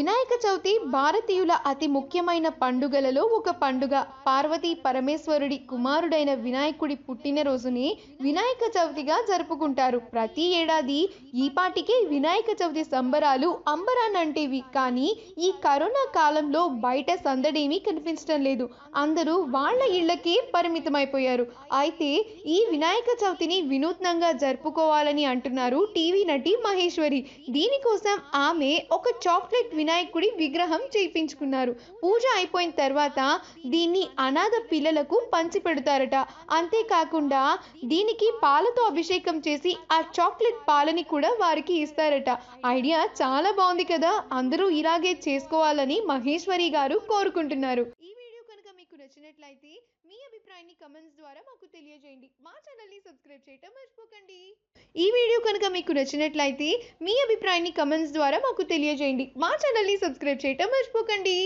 వినాయక చవితి భారతీయుల అతి ముఖ్యమైన పండుగలలో ఒక పండుగ. పార్వతీ పరమేశ్వరుడి కుమారుడైన వినాయకుడి పుట్టినరోజుని వినాయక చవితిగా జరుపుకుంటారు. ప్రతి ఏడాది ఈపాటికే వినాయక చవితి సంబరాలు అంబరాన్నంటేవి. కానీ ఈ కరోనా కాలంలో బయట సందడేమీ కనిపించడం లేదు. అందరూ వాళ్ళ ఇళ్లకే పరిమితమైపోయారు. అయితే ఈ వినాయక చవితిని వినూత్నంగా జరుపుకోవాలని అంటున్నారు టీవీ నటి మహేశ్వరి. దీనికోసం ఆమె ఒక చాక్లెట్ వినాయకుడి విగ్రహం చేయించుకున్నారు. పూజ అయిపోయిన తర్వాత దీన్ని అనాథ పిల్లలకు పంచి పెడతారట. అంతేకాకుండా దీనికి పాలతో అభిషేకం చేసి ఆ చాక్లెట్ పాలని కూడా వారికి ఇస్తారట. ఐడియా చాలా బాగుంది కదా. అందరూ ఇలాగే చేసుకోవాలని మహేశ్వరి గారు కోరుకుంటున్నారు. ఈ వీడియో కనుక మీకు నచ్చినట్లయితే మీ అభిప్రాయాన్ని కమెంట్స్ ద్వారా మాకు తెలియజేయండి. మా ఛానల్ని సబ్స్క్రైబ్ చేయటం మర్చిపోకండి. ఈ వీడియో కనుక మీకు నచ్చినట్లయితే మీ అభిప్రాయాన్ని కమెంట్స్ ద్వారా మాకు తెలియజేయండి. మా ఛానల్ని సబ్స్క్రైబ్ చేయటం మర్చిపోకండి.